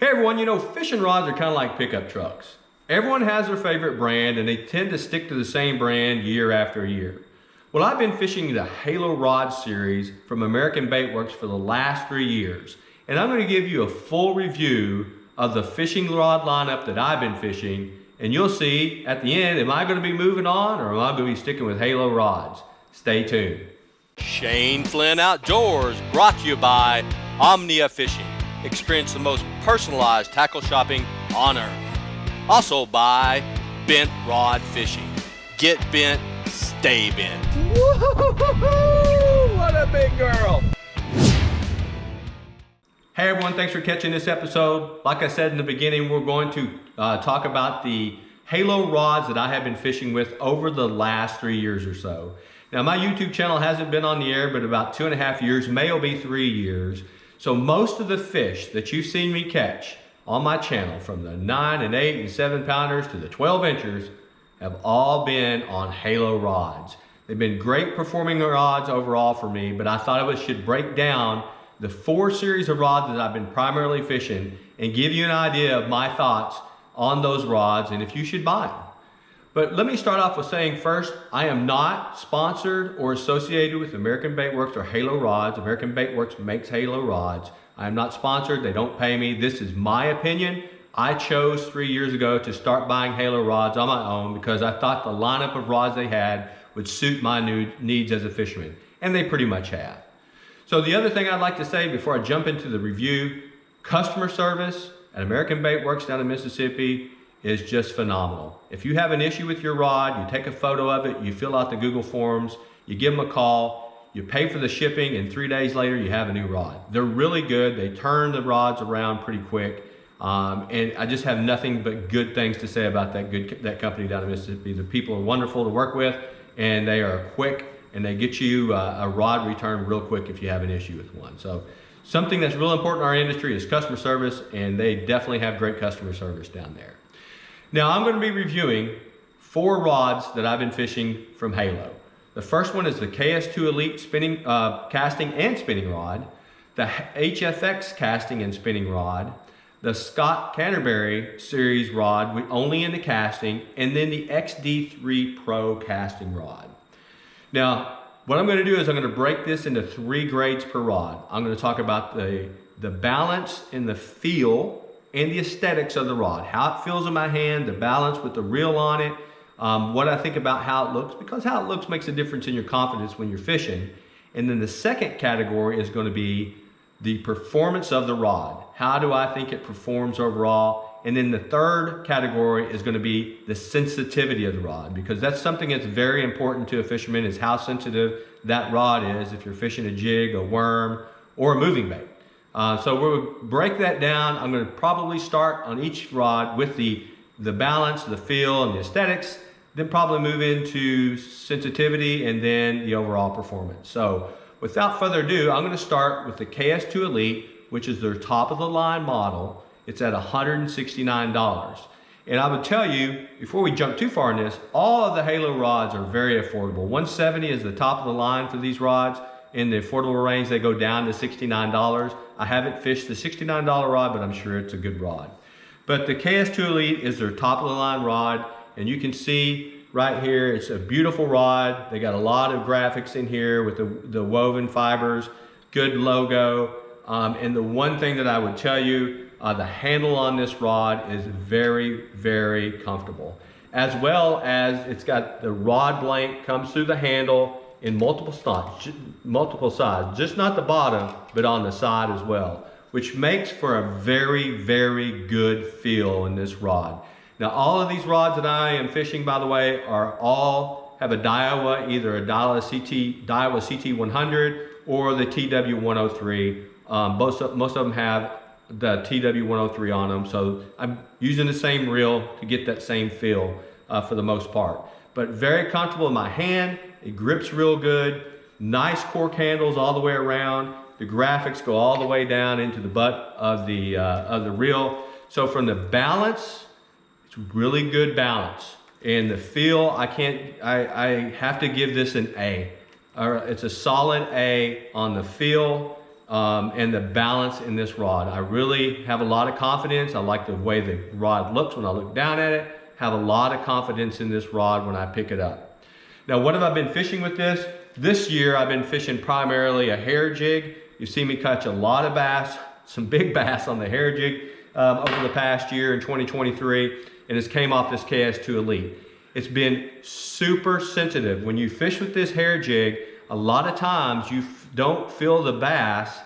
Hey everyone, you know, fishing rods are kind of like pickup trucks. Everyone has their favorite brand and they tend to stick to the same brand year after year. Well, I've been fishing the Halo Rod series from American Bait Works for the last 3 years. And I'm going to give you a full review of the fishing rod lineup that I've been fishing. And you'll see at the end, am I going to be moving on or am I going to be sticking with Halo rods? Stay tuned. Shane Flint Outdoors, brought to you by Omnia Fishing. Experience the most personalized tackle shopping on earth. Also by Bent Rod Fishing. Get bent, stay bent. Woo-hoo-hoo-hoo! What a big girl! Hey everyone, thanks for catching this episode. Like I said in the beginning, we're going to talk about the Halo rods that I have been fishing with over the last 3 years or so. Now my YouTube channel hasn't been on the air but about 2.5 years, may will be 3 years. So most of the fish that you've seen me catch on my channel, from the 9 and 8 and 7 pounders to the 12 inchers, have all been on Halo rods. They've been great performing rods overall for me, but I thought I should break down the 4 series of rods that I've been primarily fishing and give you an idea of my thoughts on those rods and if you should buy them. But let me start off with saying first, I am not sponsored or associated with American Bait Works or Halo rods. American Bait Works makes Halo rods. I am not sponsored, they don't pay me. This is my opinion. I chose 3 years ago to start buying Halo rods on my own because I thought the lineup of rods they had would suit my needs as a fisherman, and they pretty much have. So the other thing I'd like to say before I jump into the review, customer service at American Bait Works down in Mississippi is just phenomenal. If you have an issue with your rod, you take a photo of it, you fill out the Google Forms, you give them a call, you pay for the shipping, and 3 days later you have a new rod. They're really good. They turn the rods around pretty quick. And I just have nothing but good things to say about that company down in Mississippi. The people are wonderful to work with, and they are quick, and they get you a rod returned real quick if you have an issue with one. So something that's real important in our industry is customer service, and they definitely have great customer service down there. Now I'm going to be reviewing 4 rods that I've been fishing from Halo. The first one is the KS2 Elite spinning, casting and spinning rod, the HFX casting and spinning rod, the Scotty Catberry series rod only in the casting, and then the XD3 Pro casting rod. Now what I'm going to do is I'm going to break this into 3 grades per rod. I'm going to talk about the balance and the feel and the aesthetics of the rod, how it feels in my hand, the balance with the reel on it, what I think about how it looks, because how it looks makes a difference in your confidence when you're fishing. And then the second category is going to be the performance of the rod. How do I think it performs overall? And then the third category is going to be the sensitivity of the rod, because that's something that's very important to a fisherman, is how sensitive that rod is if you're fishing a jig, a worm, or a moving bait. So we'll break that down. I'm going to probably start on each rod with the balance, the feel, and the aesthetics, then probably move into sensitivity and then the overall performance. So without further ado, I'm going to start with the KS2 Elite, which is their top of the line model. It's at $169. And I would tell you, before we jump too far in this, all of the Halo rods are very affordable. $170 is the top of the line for these rods. In the affordable range, they go down to $69. I haven't fished the $69 rod, but I'm sure it's a good rod. But the KS2 Elite is their top of the line rod, and you can see right here, it's a beautiful rod. They got a lot of graphics in here with the woven fibers, good logo. And the one thing that I would tell you, the handle on this rod is very, very comfortable. As well as it's got the rod blank comes through the handle in multiple sides, just not the bottom, but on the side as well, which makes for a very, very good feel in this rod. Now, all of these rods that I am fishing, by the way, have a Daiwa, either a Daiwa CT100 or the TW103. Most of them have the TW103 on them, so I'm using the same reel to get that same feel for the most part. But very comfortable in my hand. It grips real good. Nice cork handles all the way around. The graphics go all the way down into the butt of the reel. So from the balance, it's really good balance. And the feel, I have to give this an A. It's a solid A on the feel. and the balance in this rod. I really have a lot of confidence. I like the way the rod looks when I look down at it. Have a lot of confidence in this rod when I pick it up. Now, what have I been fishing with this? This year, I've been fishing primarily a hair jig. You see me catch a lot of bass, some big bass on the hair jig over the past year in 2023, and it's came off this KS2 Elite. It's been super sensitive. When you fish with this hair jig, a lot of times you don't feel the bass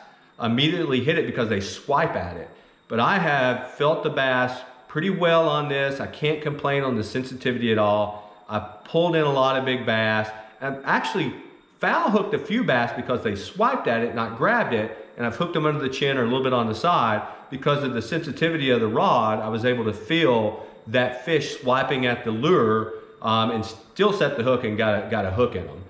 immediately hit it because they swipe at it. But I have felt the bass pretty well on this. I can't complain on the sensitivity at all. I pulled in a lot of big bass. I've actually foul hooked a few bass because they swiped at it, not grabbed it, and I've hooked them under the chin or a little bit on the side. Because of the sensitivity of the rod, I was able to feel that fish swiping at the lure and still set the hook and got a hook in them.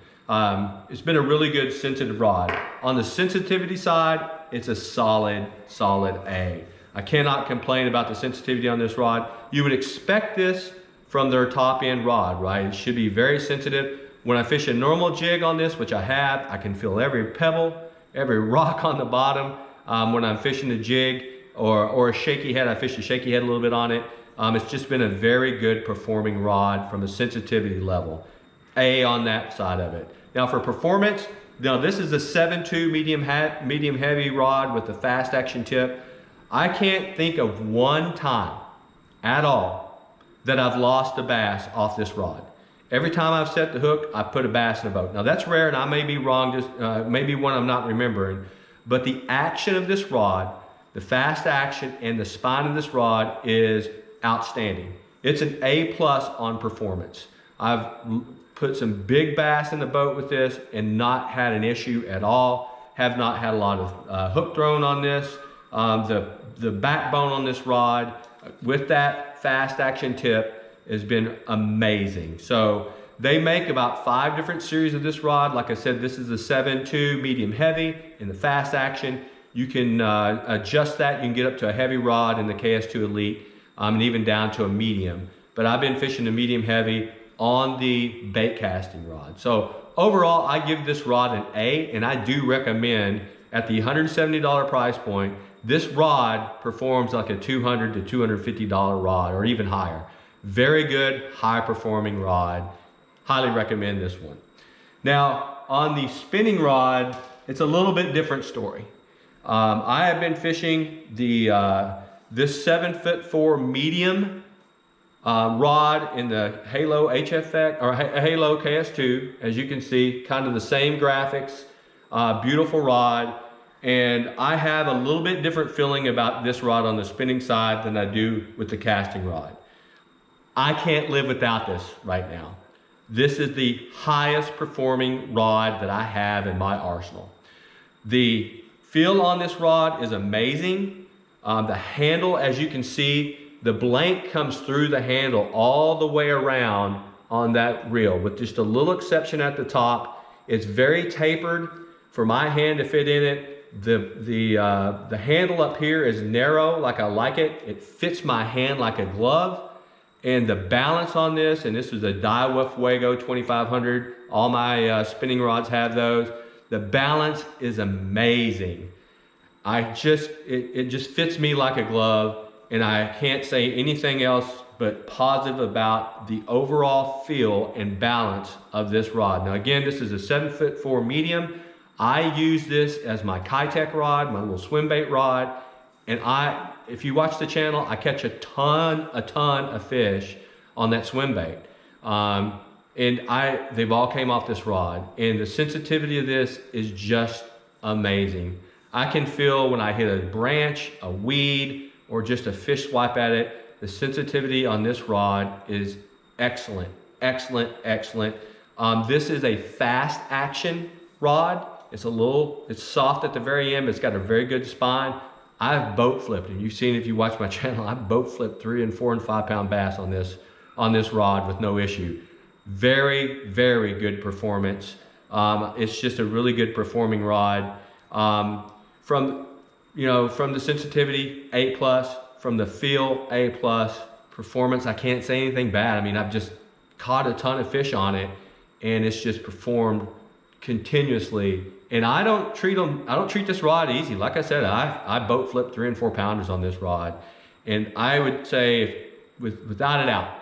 It's been a really good sensitive rod. On the sensitivity side, it's a solid A. I cannot complain about the sensitivity on this rod. You would expect this from their top end rod, right? It should be very sensitive. When I fish a normal jig on this, which I have, I can feel every pebble, every rock on the bottom. When I'm fishing a jig or a shaky head, I fish a shaky head a little bit on it. It's just been a very good performing rod from a sensitivity level. A on that side of it. Now for performance, now this is a 7.2 medium heavy rod with a fast action tip. I can't think of one time at all that I've lost a bass off this rod. Every time I've set the hook, I put a bass in a boat. Now that's rare and I may be wrong, just maybe one I'm not remembering, but the action of this rod, the fast action and the spine of this rod is outstanding. It's an A+ on performance. I've put some big bass in the boat with this and not had an issue at all. Have not had a lot of hook thrown on this. The backbone on this rod with that fast action tip has been amazing. So they make about 5 different series of this rod. Like I said, this is the 7.2 medium heavy in the fast action. You can adjust that. You can get up to a heavy rod in the KS2 Elite and even down to a medium. But I've been fishing the medium heavy on the bait casting rod. So overall, I give this rod an A, and I do recommend at the $170 price point, this rod performs like a $200 to $250 rod or even higher. Very good, high performing rod. Highly recommend this one. Now, on the spinning rod, it's a little bit different story. I have been fishing this 7'4" medium rod in the Halo HFX or Halo KS2. As you can see, kind of the same graphics, beautiful rod. And I have a little bit different feeling about this rod on the spinning side than I do with the casting rod. I can't live without this right now. This is the highest performing rod that I have in my arsenal. The feel on this rod is amazing. The handle, as you can see, the blank comes through the handle all the way around on that reel with just a little exception at the top. It's very tapered for my hand to fit in it. The handle up here is narrow like I like it. It fits my hand like a glove. And the balance on this, and this is a Daiwa Fuego 2500. All my spinning rods have those. The balance is amazing. It just fits me like a glove, and I can't say anything else but positive about the overall feel and balance of this rod. Now again, this is a 7'4" medium. I use this as my Kitech rod, my little swim bait rod, and if you watch the channel, I catch a ton of fish on that swim bait. They've all came off this rod, and the sensitivity of this is just amazing. I can feel when I hit a branch, a weed, or just a fish swipe at it, the sensitivity on this rod is excellent, excellent, excellent. This is a fast action rod. It's soft at the very end, but it's got a very good spine. I've boat flipped, and you've seen if you watch my channel, I've boat flipped 3 and 4 and 5 pound bass on this rod with no issue. Very, very good performance. It's just a really good performing rod. From the sensitivity, A+, from the feel, A+, performance, I can't say anything bad. I mean, I've just caught a ton of fish on it, and it's just performed continuously, and I don't treat this rod easy. Like I said, I boat flip 3 and 4 pounders on this rod, and I would say, without a doubt,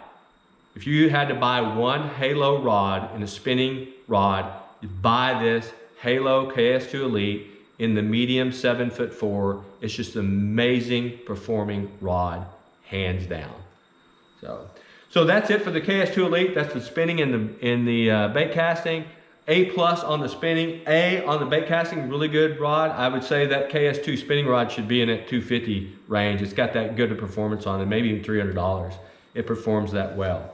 if you had to buy one Halo rod and a spinning rod, you'd buy this Halo KS2 Elite in the medium 7'4". It's just an amazing performing rod, hands down. So that's it for the KS2 Elite. That's the spinning in the bait casting. A+ on the spinning, A on the bait casting, really good rod. I would say that KS2 spinning rod should be in that $250 range. It's got that good a performance on it, maybe even $300. It performs that well.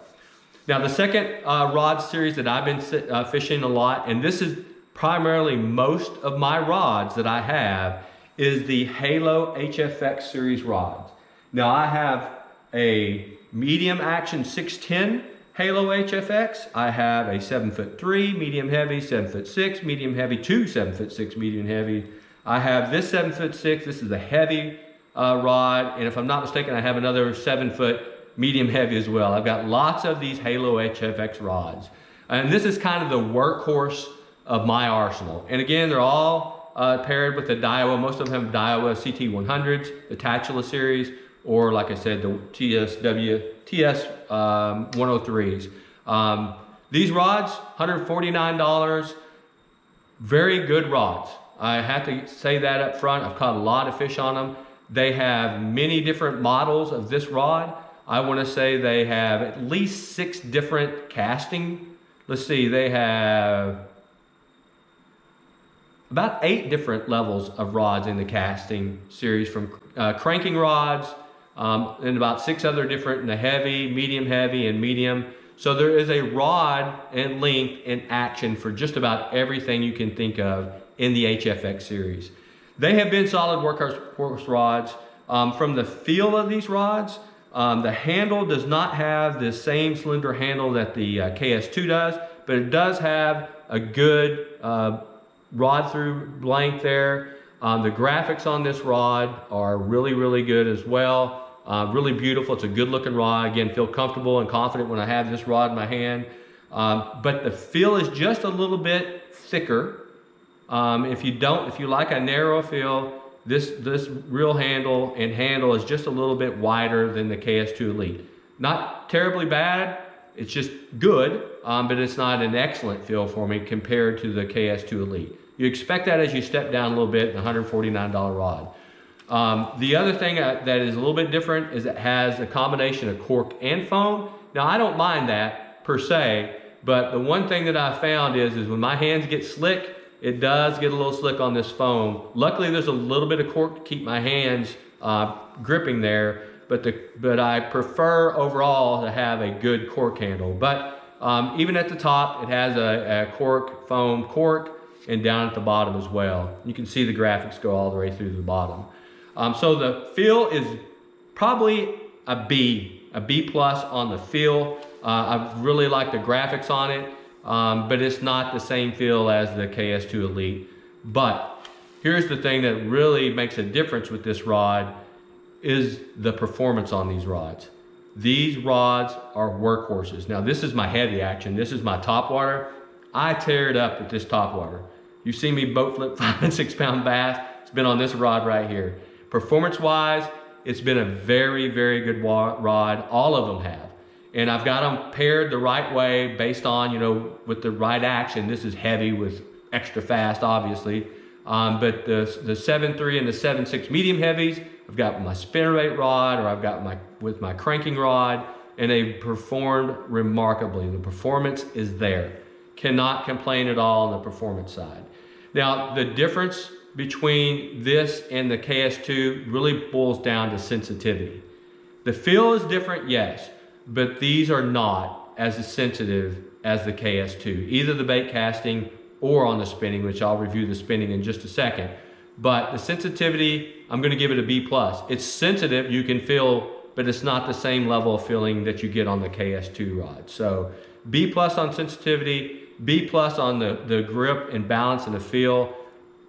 Now the second rod series that I've been fishing a lot, and this is primarily most of my rods that I have, is the Halo HFX Series rods. Now I have a medium action 610 Halo HFX. I have a 7'3" medium heavy, 7'6" medium heavy, 2 7'6" medium heavy. I have this 7'6". This is a heavy rod, and if I'm not mistaken, I have another 7' medium heavy as well. I've got lots of these Halo HFX rods, and this is kind of the workhorse of my arsenal. And again, they're all paired with the Daiwa. Most of them have Daiwa CT100s, the Tatula series, or like I said, the TS 103s. These rods, $149, very good rods. I have to say that up front. I've caught a lot of fish on them. They have many different models of this rod. I want to say they have at least 6 different casting. Let's see, they have about 8 different levels of rods in the casting series, from cranking rods, and about 6 other different in the heavy, medium heavy, and medium. So there is a rod and length and action for just about everything you can think of in the HFX series. They have been solid workhorse rods. From the feel of these rods, the handle does not have the same slender handle that the KS2 does, but it does have a good rod through length there. The graphics on this rod are really, really good as well. Really beautiful. It's a good looking rod. Again, feel comfortable and confident when I have this rod in my hand. But the feel is just a little bit thicker. If you like a narrow feel, this reel handle is just a little bit wider than the KS2 Elite. Not terribly bad, it's just good, but it's not an excellent feel for me compared to the KS2 Elite. You expect that as you step down a little bit, the $149 rod. The other thing that is a little bit different is it has a combination of cork and foam. Now I don't mind that per se, but the one thing that I found is when my hands get slick, it does get a little slick on this foam. Luckily there's a little bit of cork to keep my hands gripping there, but I prefer overall to have a good cork handle. But even at the top, it has a foam cork, and down at the bottom as well. You can see the graphics go all the way through the bottom. So the feel is probably a B plus on the feel. I really like the graphics on it, but it's not the same feel as the KS2 Elite. But here's the thing that really makes a difference with this rod is the performance on these rods. These rods are workhorses. Now this is my heavy action. This is my topwater. I tear it up with this topwater. You see me boat flip 5 and 6 pound bass. It's been on this rod right here. Performance wise, it's been a very, very good rod. All of them have. And I've got them paired the right way based on, with the right action. This is heavy with extra fast, obviously. But the 7.3 and the 7.6 medium heavies, I've got my spinnerbait rod, or I've got with my cranking rod, and they performed remarkably. The performance is there. Cannot complain at all on the performance side. Now, the difference between this and the KS2 really boils down to sensitivity. The feel is different, yes, but these are not as sensitive as the KS2, either the bait casting or on the spinning, which I'll review the spinning in just a second. But the sensitivity, I'm going to give it a B+. It's sensitive, you can feel, but it's not the same level of feeling that you get on the KS2 rod. So B+ on sensitivity, B+ on the grip and balance and the feel,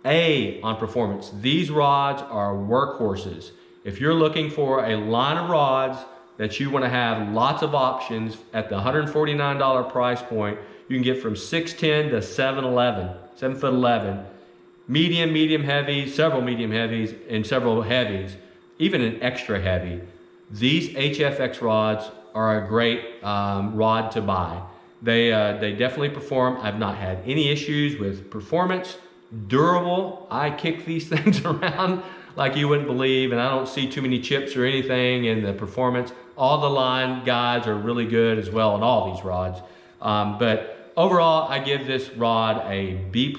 A on performance. These rods are workhorses. If you're looking for a line of rods that you want to have lots of options at the $149 price point, you can get from 6'10" to 7'11", 7'11". Medium heavies, several medium heavies, and several heavies, even an extra heavy. These HFX rods are a great rod to buy. They definitely perform. I've not had any issues with performance. Durable. I kick these things around like you wouldn't believe, and I don't see too many chips or anything in the performance. All the line guides are really good as well on all these rods. But overall, I give this rod a B+,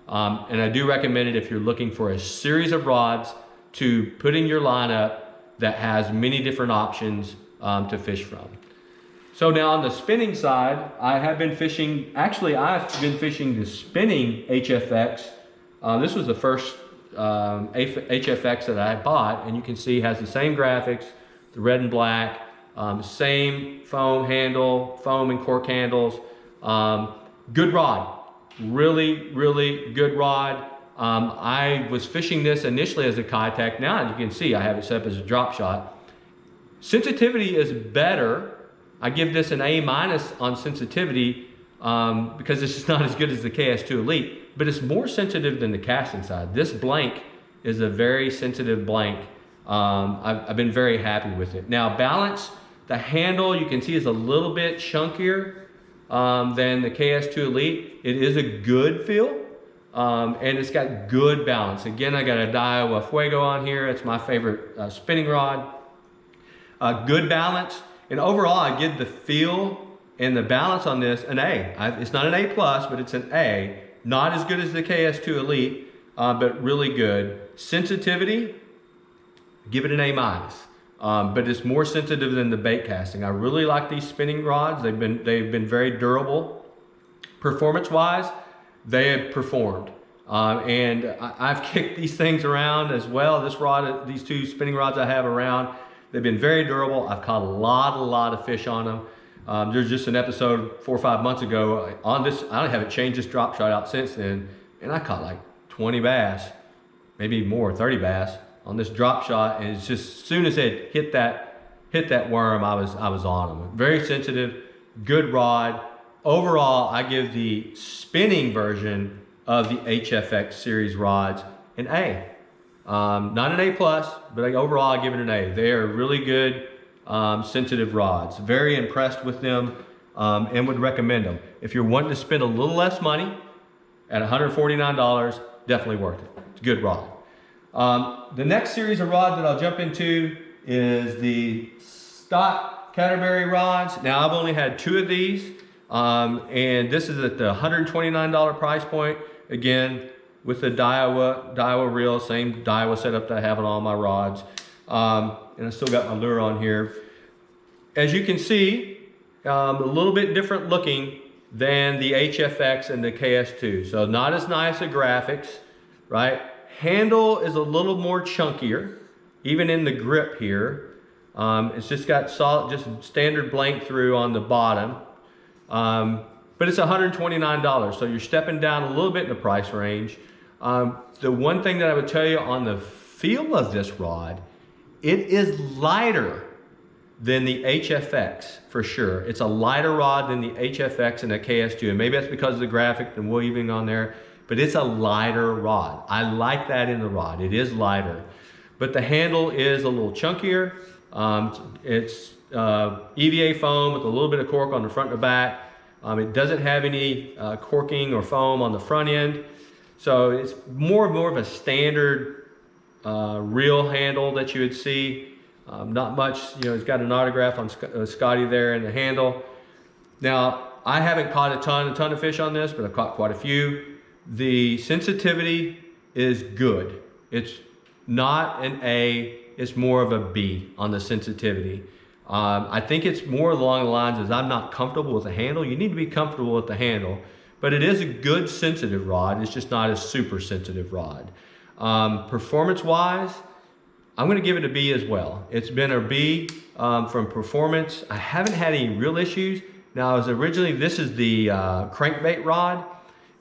and I do recommend it if you're looking for a series of rods to put in your lineup that has many different options to fish from. So now on the spinning side, I've been fishing the spinning HFX. This was the first HFX that I bought, and you can see it has the same graphics, the red and black, same foam handle, foam and cork handles. Good rod, really good rod. I was fishing this initially as a Kitech. Now you can see I have it set up as a drop shot. Sensitivity is better. I give this an A- on sensitivity because it's just not as good as the KS2 Elite, but it's more sensitive than the casting side. This blank is a very sensitive blank. I've been very happy with it. Now balance, the handle you can see is a little bit chunkier than the KS2 Elite. It is a good feel, and it's got good balance. Again, I got a Daiwa Fuego on here. It's my favorite spinning rod. Good balance. And overall, I give the feel and the balance on this an A. It's not an A+, but it's an A. Not as good as the KS2 Elite, but really good. Sensitivity, give it an A-. But it's more sensitive than the bait casting. I really like these spinning rods. They've been very durable. Performance-wise, they have performed. And I've kicked these things around as well. This rod, these two spinning rods I have around, they've been very durable. I've caught a lot of fish on them. There's just an episode 4 or 5 months ago on this. I haven't changed this drop shot out since then, and I caught like 20 bass, maybe more, 30 bass on this drop shot. And it's just as soon as it hit that worm, I was on them. Very sensitive, good rod. Overall, I give the spinning version of the HFX series rods an A. Not an A+, but overall I give it an A. They are really good, sensitive rods. Very impressed with them, and would recommend them. If you're wanting to spend a little less money at $149, definitely worth it. It's a good rod. The next series of rods that I'll jump into is the Scotty Catberry rods. Now I've only had 2 of these, and this is at the $129 price point. Again, with the Daiwa reel, same Daiwa setup that I have on all my rods. And I still got my lure on here. As you can see, a little bit different looking than the HFX and the KS2. So not as nice a graphics, right? Handle is a little more chunkier, even in the grip here. It's just got solid, just standard blank through on the bottom. But it's $129, so you're stepping down a little bit in the price range. The one thing that I would tell you on the feel of this rod, it is lighter than the HFX for sure. It's a lighter rod than the HFX and the KS2, and maybe that's because of the graphic and weaving on there, but it's a lighter rod. I like that in the rod. It is lighter, but the handle is a little chunkier. It's EVA foam with a little bit of cork on the front and the back. It doesn't have any corking or foam on the front end. So it's more of a standard reel handle that you would see. Not much, it's got an autograph on Scotty there in the handle. Now, I haven't caught a ton of fish on this, but I've caught quite a few. The sensitivity is good. It's not an A, it's more of a B on the sensitivity. I think it's more along the lines as I'm not comfortable with the handle. You need to be comfortable with the handle, but it is a good sensitive rod. It's just not a super sensitive rod. Performance-wise, I'm gonna give it a B as well. It's been a B from performance. I haven't had any real issues. Now, this is the crankbait rod,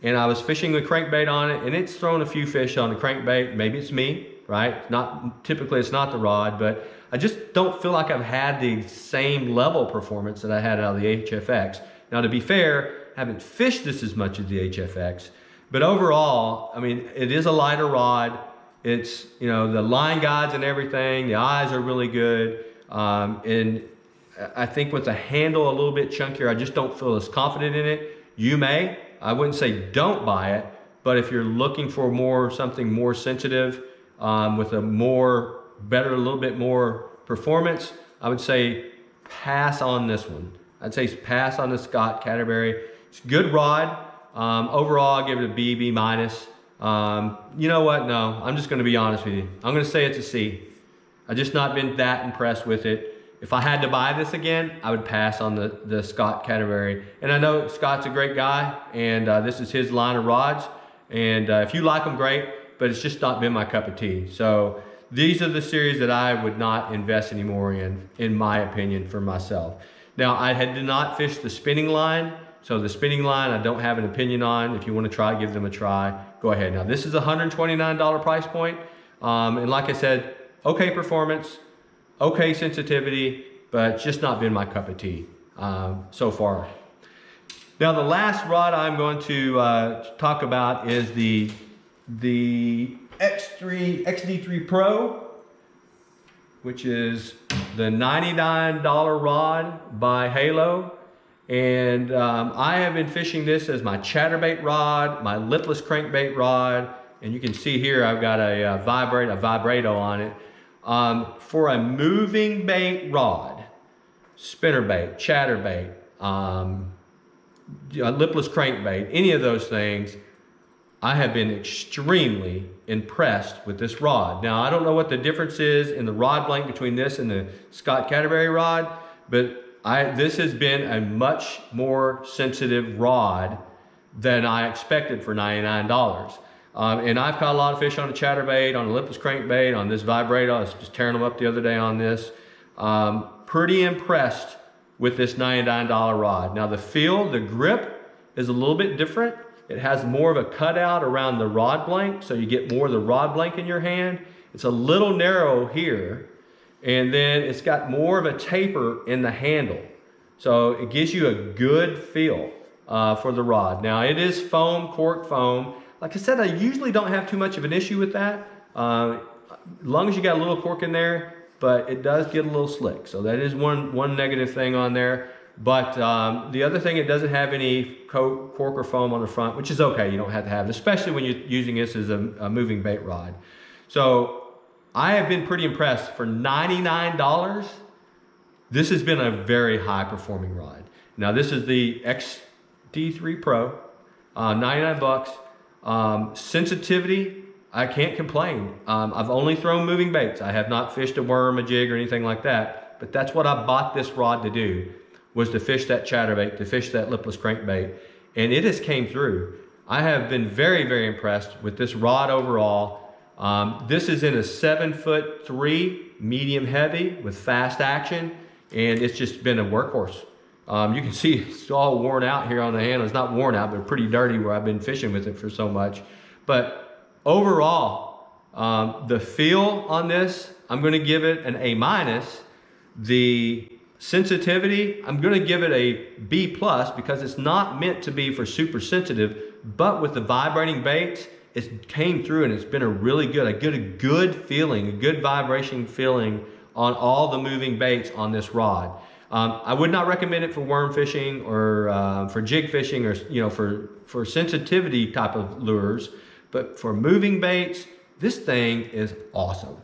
and I was fishing with crankbait on it, and it's thrown a few fish on the crankbait. Maybe it's me, right? Typically it's not the rod, but I just don't feel like I've had the same level of performance that I had out of the HFX. Now, to be fair, haven't fished this as much as the HFX, but overall, I mean, it is a lighter rod. It's, you know, the line guides and everything, the eyes are really good. And I think with the handle a little bit chunkier, I just don't feel as confident in it. You may, I wouldn't say don't buy it, but if you're looking for something more sensitive, with a a little bit more performance, I would say pass on this one. I'd say pass on the Scotty Catberry. It's a good rod. Overall, I'll give it a B, B minus. You know what? No, I'm just going to be honest with you. I'm going to say it's a C. I've just not been that impressed with it. If I had to buy this again, I would pass on the Scotty Catberry. And I know Scott's a great guy, and this is his line of rods. And if you like them, great, but it's just not been my cup of tea. So these are the series that I would not invest anymore in my opinion, for myself. Now, I did not fish the spinning line. So the spinning line, I don't have an opinion on. If you want to try, give them a try, go ahead. Now, this is a $129 price point. And like I said, okay performance, okay sensitivity, but just not been my cup of tea so far. Now, the last rod I'm going to talk about is the XD3 Pro, which is the $99 rod by Halo. And I have been fishing this as my chatterbait rod, my lipless crankbait rod, and you can see here I've got a vibrato on it. For a moving bait rod, spinnerbait, chatterbait, lipless crankbait, any of those things, I have been extremely impressed with this rod. Now, I don't know what the difference is in the rod blank between this and the Scotty Catberry rod, but this has been a much more sensitive rod than I expected for $99. And I've caught a lot of fish on a chatterbait, on a lipless crankbait, on this vibrato. I was just tearing them up the other day on this. Pretty impressed with this $99 rod. Now, the feel, the grip is a little bit different. It has more of a cutout around the rod blank, so you get more of the rod blank in your hand. It's a little narrow here, and then it's got more of a taper in the handle. So it gives you a good feel for the rod. Now, it is foam, cork foam. Like I said, I usually don't have too much of an issue with that, as long as you got a little cork in there, but it does get a little slick. So that is one negative thing on there. But the other thing, it doesn't have any cork or foam on the front, which is okay. You don't have to have it, especially when you're using this as a moving bait rod. So I have been pretty impressed. For $99, this has been a very high performing rod. Now, this is the XD3 Pro, 99 bucks. Sensitivity, I can't complain. I've only thrown moving baits. I have not fished a worm, a jig, or anything like that. But that's what I bought this rod to do, was to fish that chatterbait, to fish that lipless crankbait. And it has came through. I have been very, very impressed with this rod overall. This is in a 7'3" medium heavy with fast action, and it's just been a workhorse. You can see it's all worn out here on the handle. It's not worn out, but pretty dirty where I've been fishing with it for so much. But overall, the feel on this, I'm going to give it an A minus. The sensitivity, I'm going to give it a B plus, because it's not meant to be for super sensitive, but with the vibrating baits, it came through and it's been a really good, a good feeling, a good vibration feeling on all the moving baits on this rod. I would not recommend it for worm fishing or for jig fishing, or for sensitivity type of lures, but for moving baits, this thing is awesome.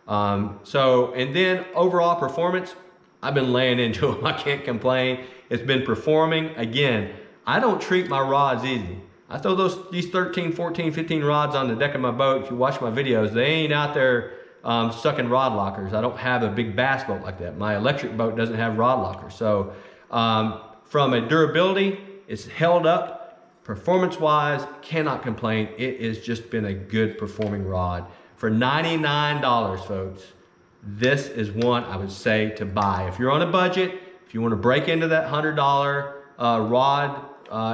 And then overall performance, I've been laying into them. I can't complain. It's been performing. Again, I don't treat my rods easy. I throw these 13, 14, 15 rods on the deck of my boat. If you watch my videos, they ain't out there stuck in rod lockers. I don't have a big bass boat like that. My electric boat doesn't have rod lockers. So from a durability, it's held up. Performance-wise, cannot complain. It has just been a good performing rod. For $99, folks, this is one I would say to buy. If you're on a budget, if you want to break into that $100 rod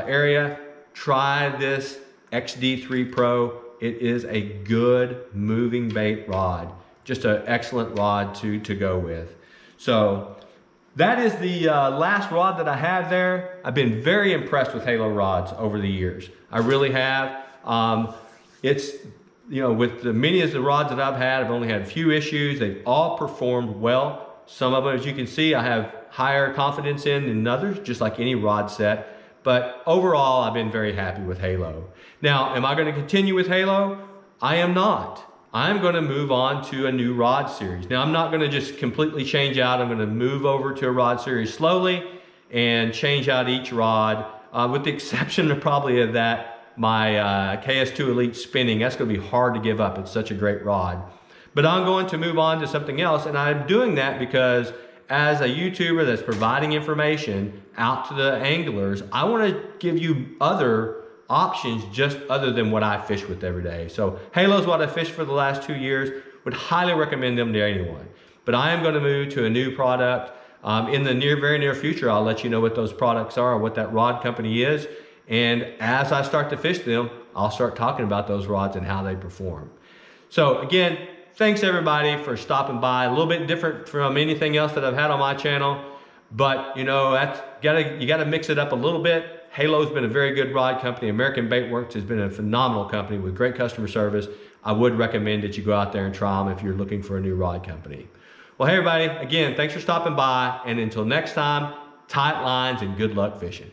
area, try this XD3 Pro. It is a good moving bait rod. Just an excellent rod to go with. So that is the last rod that I have there. I've been very impressed with Halo rods over the years. I really have. It's, you know, with the many of the rods that I've had, I've only had a few issues. They've all performed well. Some of them, as you can see, I have higher confidence in than others, just like any rod set. But overall, I've been very happy with Halo. Now, am I going to continue with Halo? I am not. I'm going to move on to a new rod series. Now, I'm not going to just completely change out. I'm going to move over to a rod series slowly and change out each rod, with the exception of probably of that, my KS2 Elite spinning. That's going to be hard to give up. It's such a great rod. But I'm going to move on to something else, and I'm doing that because as a YouTuber that's providing information out to the anglers, I want to give you other options just other than what I fish with every day. So Halo's what I fished for the last 2 years. Would highly recommend them to anyone. But I am going to move to a new product in the very near future. I'll let you know what those products are, or what that rod company is. And as I start to fish them, I'll start talking about those rods and how they perform. So again, thanks everybody for stopping by. A little bit different from anything else that I've had on my channel, but you know, you gotta mix it up a little bit. Halo's been a very good rod company. American Bait Works has been a phenomenal company with great customer service. I would recommend that you go out there and try them if you're looking for a new rod company. Well, hey everybody, again, thanks for stopping by, and until next time, tight lines and good luck fishing.